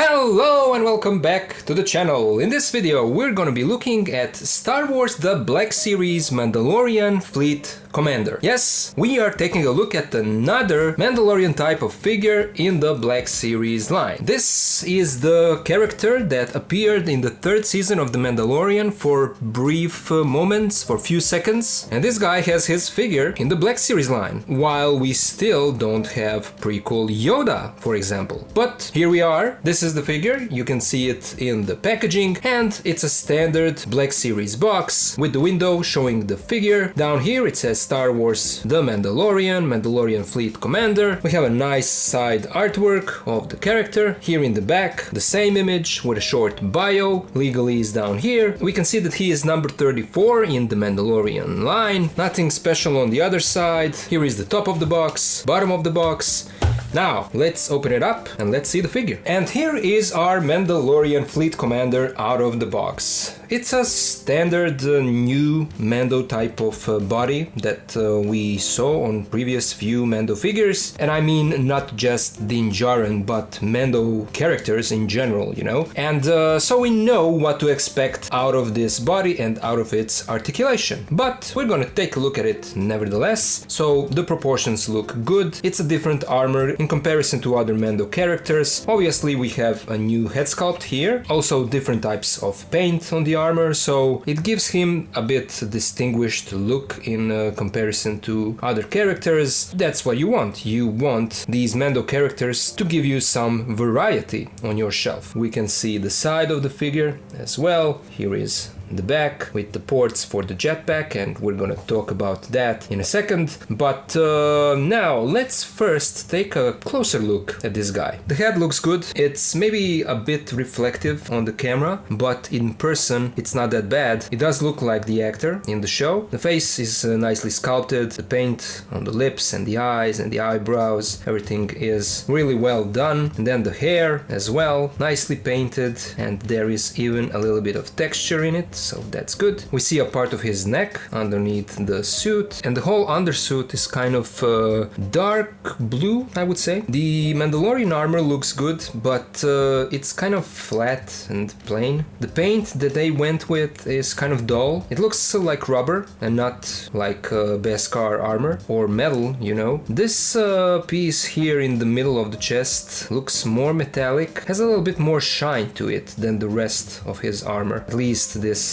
Hello and welcome back to the channel. In this video we're gonna be looking at Star Wars The Black Series Mandalorian Fleet Commander. Yes, we are taking a look at another Mandalorian type of figure in the Black Series line. This is the character that appeared in the third season of The Mandalorian for brief moments, for few seconds. And this guy has his figure in the Black Series line, while we still don't have prequel Yoda, for example. But here we are. This is the figure. You can see it in the packaging, and it's a standard Black Series box with the window showing the figure. Down here it says Star Wars The Mandalorian Fleet Commander. We have a nice side artwork of the character. Here in the back, the same image with a short bio. Legally is down here. We can see that he is number 34 in the Mandalorian line. Nothing special on the other side. Here is the top of the box, bottom of the box. Now, let's open it up and let's see the figure. And here is our Mandalorian Fleet Commander out of the box. It's a standard new Mando type of body that we saw on previous few Mando figures. And I mean not just Din Djarin, but Mando characters in general, you know. And so we know what to expect out of this body and out of its articulation. But we're gonna take a look at it nevertheless. So the proportions look good. It's a different armor in comparison to other Mando characters. Obviously we have a new head sculpt here, also different types of paint on the armor, so it gives him a bit distinguished look in comparison to other characters. That's what you want. You want these Mando characters to give you some variety on your shelf. We can see the side of the figure as well. Here is the back with the ports for the jetpack, and we're gonna talk about that in a second. But now let's first take a closer look at this guy. The head looks good. It's maybe a bit reflective on the camera, but in person it's not that bad. It does look like the actor in the show. The face is nicely sculpted. The paint on the lips and the eyes and the eyebrows, everything is really well done. And then the hair as well, nicely painted, and there is even a little bit of texture in it, so that's good. We see a part of his neck underneath the suit, and the whole undersuit is kind of dark blue, I would say. The Mandalorian armor looks good, but it's kind of flat and plain. The paint that they went with is kind of dull. It looks like rubber and not like Beskar armor or metal, you know. This piece here in the middle of the chest looks more metallic, has a little bit more shine to it than the rest of his armor, at least this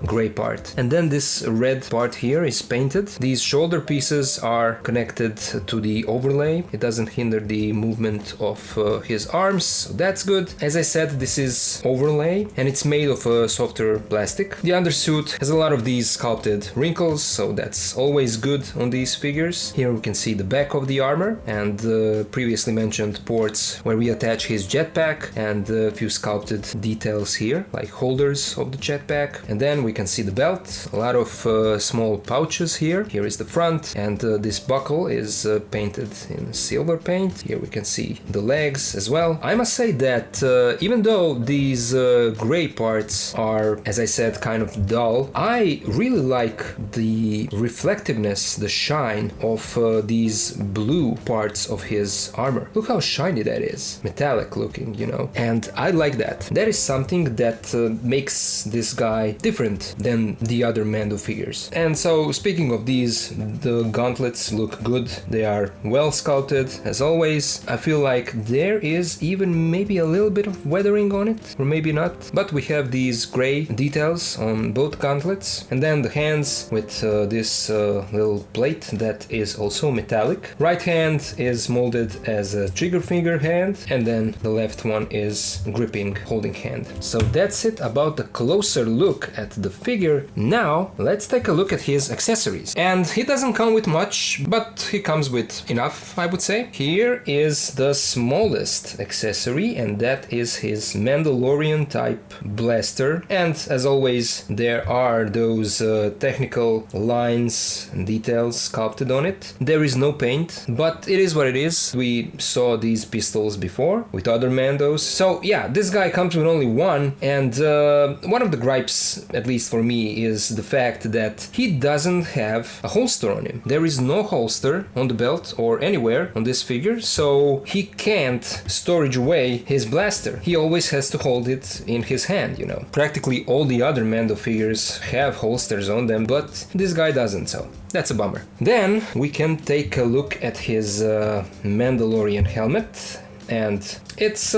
gray part. And then this red part here is painted. These shoulder pieces are connected to the overlay. It doesn't hinder the movement of his arms, so that's good. As I said, this is overlay and it's made of a softer plastic. The undersuit has a lot of these sculpted wrinkles, so that's always good on these figures. Here we can see the back of the armor and previously mentioned ports where we attach his jetpack, and a few sculpted details here like holders of the jetpack. And then we can see the belt, a lot of small pouches here. Here is the front, and this buckle is painted in silver paint. Here we can see the legs as well. I must say that even though these gray parts are, as I said, kind of dull, I really like the reflectiveness, the shine of these blue parts of his armor. Look how shiny that is. Metallic looking, you know. And I like that. That is something that makes this guy different than the other Mando figures. And so, speaking of these, the gauntlets look good. They are well sculpted as always. I feel like there is even maybe a little bit of weathering on it, or maybe not, but we have these gray details on both gauntlets. And then the hands with this little plate that is also metallic. Right hand is molded as a trigger finger hand, and then the left one is gripping, holding hand. So that's it about the closer look at the figure. Now let's take a look at his accessories. And he doesn't come with much, but he comes with enough, I would say. Here is the smallest accessory, and that is his Mandalorian type blaster. And as always, there are those technical lines and details sculpted on it. There is no paint, but it is what it is. We saw these pistols before with other Mandos. So yeah, this guy comes with only one, and one of the gripes helps, at least for me, is the fact that he doesn't have a holster on him. There is no holster on the belt or anywhere on this figure, so he can't storage away his blaster. He always has to hold it in his hand, you know. Practically all the other Mando figures have holsters on them, but this guy doesn't, so that's a bummer. Then we can take a look at his Mandalorian helmet, and it's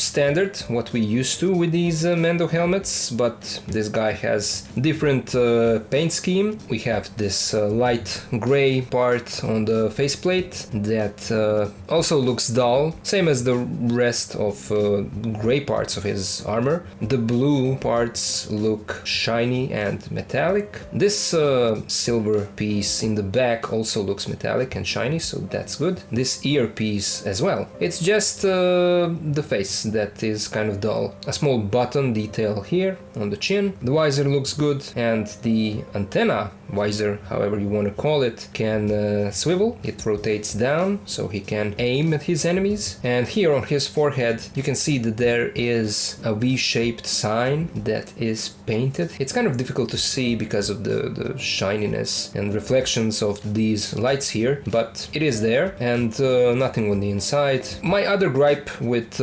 standard, what we used to with these Mando helmets, but this guy has different paint scheme. We have this light gray part on the faceplate that also looks dull, same as the rest of gray parts of his armor. The blue parts look shiny and metallic. This silver piece in the back also looks metallic and shiny, so that's good. This earpiece as well. It's just the face that is kind of dull. A small button detail here on the chin. The visor looks good, and the antenna visor, however you want to call it, can swivel. It rotates down so he can aim at his enemies. And here on his forehead you can see that there is a V-shaped sign that is painted. It's kind of difficult to see because of the shininess and reflections of these lights here, but it is there, and nothing on the inside. My other gripe with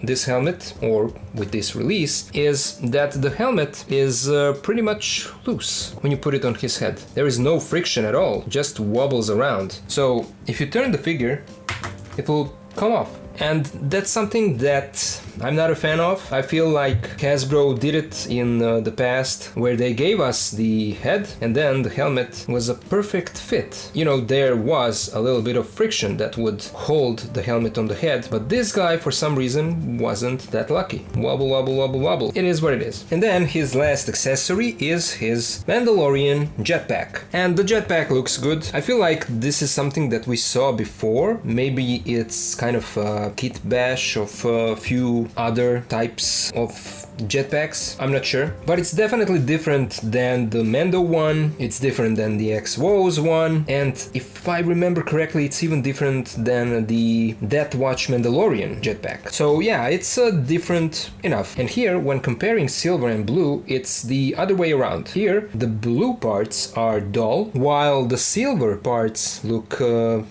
this helmet, or with this release, is that the helmet is pretty much loose when you put it on his head. There is no friction at all, just wobbles around. So if you turn the figure, it will come off. And that's something that I'm not a fan of. I feel like Hasbro did it in the past, where they gave us the head and then the helmet was a perfect fit. You know, there was a little bit of friction that would hold the helmet on the head, but this guy for some reason wasn't that lucky. Wobble, wobble, wobble, wobble. It is what it is. And then his last accessory is his Mandalorian jetpack. And the jetpack looks good. I feel like this is something that we saw before. Maybe it's kind of a kit bash of a few other types of jetpacks, I'm not sure, but it's definitely different than the Mando one, it's different than the X-Woes one, and if I remember correctly, it's even different than the Death Watch Mandalorian jetpack. So yeah, it's different enough. And here, when comparing silver and blue, it's the other way around. Here, the blue parts are dull, while the silver parts look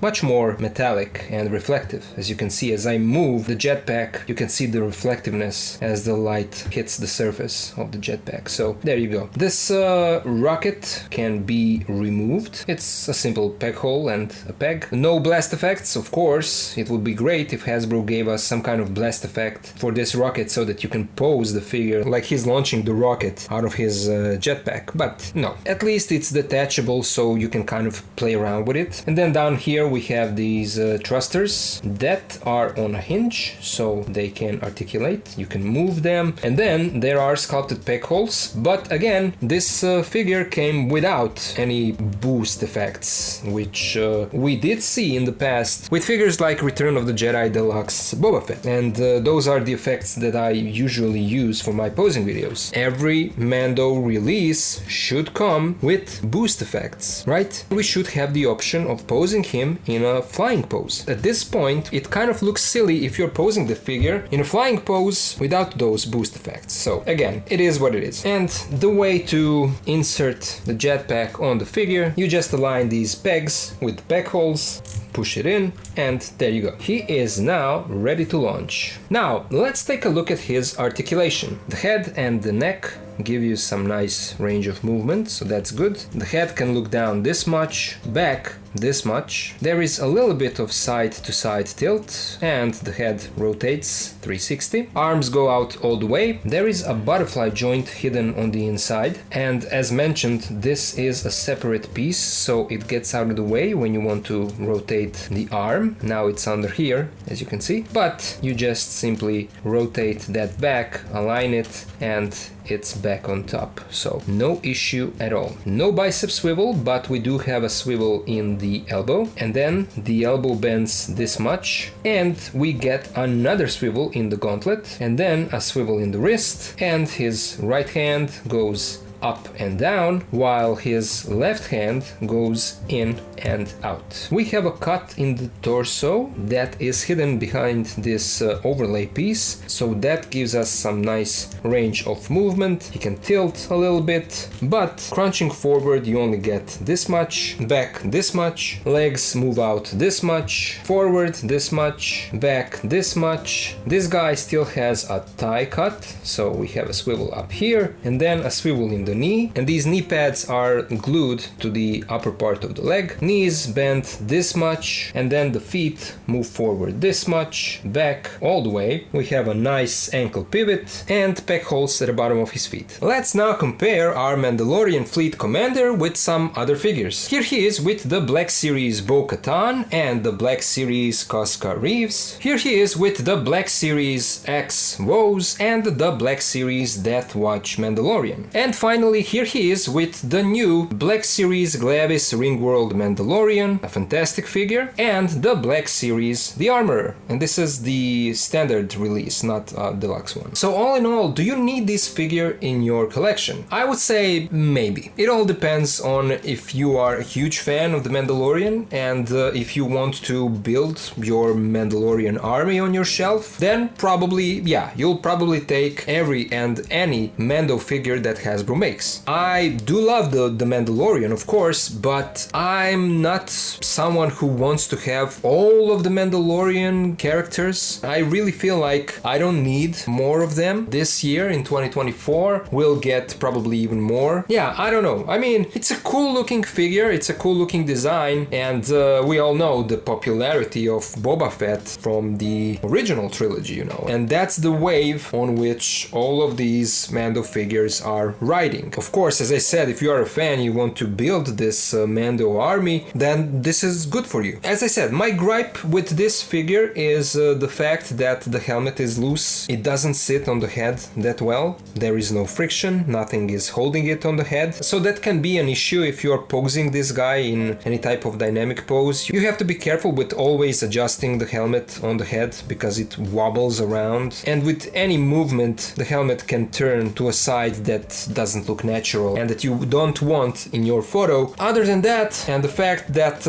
much more metallic and reflective. As you can see, as I move the jetpack, you can see the reflectiveness as the light hits the surface of the jetpack. So there you go. This rocket can be removed. It's a simple peg hole and a peg. No blast effects, of course. It would be great if Hasbro gave us some kind of blast effect for this rocket so that you can pose the figure like he's launching the rocket out of his jetpack. But no, at least it's detachable so you can kind of play around with it. And then down here we have these thrusters that are on a hinge so they can articulate. You can move them. And then there are sculpted peg holes, but again, this figure came without any boost effects, which we did see in the past with figures like Return of the Jedi Deluxe Boba Fett, and those are the effects that I usually use for my posing videos. Every Mando release should come with boost effects, right? We should have the option of posing him in a flying pose. At this point, it kind of looks silly if you're posing the figure in a flying pose without those boost effects. So again, it is what it is. And the way to insert the jetpack on the figure, you just align these pegs with the peg holes, push it in, and there you go. He is now ready to launch. Now, let's take a look at his articulation. The head and the neck give you some nice range of movement, so that's good. The head can look down this much, back this much. There is a little bit of side-to-side tilt, and the head rotates 360. Arms go out all the way. There is a butterfly joint hidden on the inside, and as mentioned, this is a separate piece, so it gets out of the way when you want to rotate the arm. Now it's under here, as you can see, but you just simply rotate that back, align it, and it's back on top, so no issue at all. No bicep swivel, but we do have a swivel in the elbow, and then the elbow bends this much, and we get another swivel in the gauntlet, and then a swivel in the wrist, and his right hand goes up and down, while his left hand goes in and out. We have a cut in the torso that is hidden behind this overlay piece, so that gives us some nice range of movement. He can tilt a little bit, but crunching forward you only get this much, back this much, legs move out this much, forward this much, back this much. This guy still has a thigh cut, so we have a swivel up here and then a swivel in the knee, and these knee pads are glued to the upper part of the leg. Knees bent this much, and then the feet move forward this much, back all the way. We have a nice ankle pivot and pec holes at the bottom of his feet. Let's now compare our Mandalorian Fleet Commander with some other figures. Here he is with the Black Series Bo-Katan and the Black Series Casca Reeves. Here he is with the Black Series X Woes and the Black Series Death Watch Mandalorian. And finally, here he is with the new Black Series Glavis Ringworld Mandalorian, a fantastic figure, and the Black Series The Armorer. And this is the standard release, not a deluxe one. So all in all, do you need this figure in your collection? I would say maybe. It all depends on if you are a huge fan of the Mandalorian and if you want to build your Mandalorian army on your shelf, then probably, yeah, you'll probably take every and any Mando figure that Hasbro makes. I do love the Mandalorian, of course, but I'm not someone who wants to have all of the Mandalorian characters. I really feel like I don't need more of them. This year in 2024 we'll get probably even more. Yeah, I don't know. I mean, it's a cool looking figure, it's a cool looking design, and we all know the popularity of Boba Fett from the original trilogy, you know, and that's the wave on which all of these Mando figures are riding. Of course, as I said, if you are a fan, you want to build this Mando army, then this is good for you. As I said, my gripe with this figure is the fact that the helmet is loose. It doesn't sit on the head that well. There is no friction, nothing is holding it on the head. So that can be an issue if you are posing this guy in any type of dynamic pose. You have to be careful with always adjusting the helmet on the head because it wobbles around. And with any movement, the helmet can turn to a side that doesn't look natural and that you don't want in your photo. Other than that, and the fact that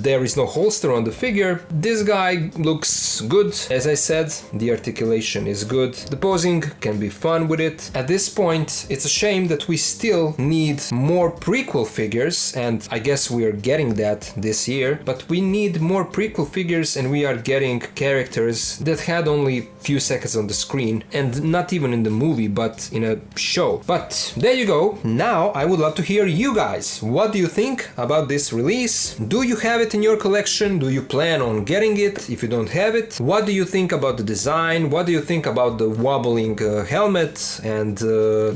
there is no holster on the figure, this guy looks good. As I said, the articulation is good. The posing can be fun with it. At this point, it's a shame that we still need more prequel figures, and I guess we are getting that this year, but we need more prequel figures and we are getting characters that had only few seconds on the screen and not even in the movie but in a show. But there you go. Now I would love to hear you guys. What do you think about this release? Do you have it in your collection? Do you plan on getting it if you don't have it? What do you think about the design? What do you think about the wobbling helmet and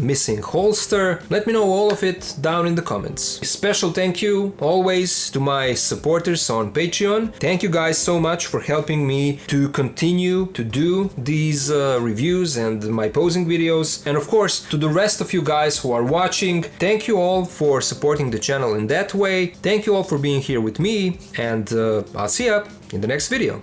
missing holster? Let me know all of it down in the comments. A special thank you always to my supporters on Patreon. Thank you guys so much for helping me to continue to do these reviews and my posing videos. And of course, to the rest of you guys who are watching, thank you all for supporting the channel in that way. Thank you all for being here with me, and I'll see ya in the next video.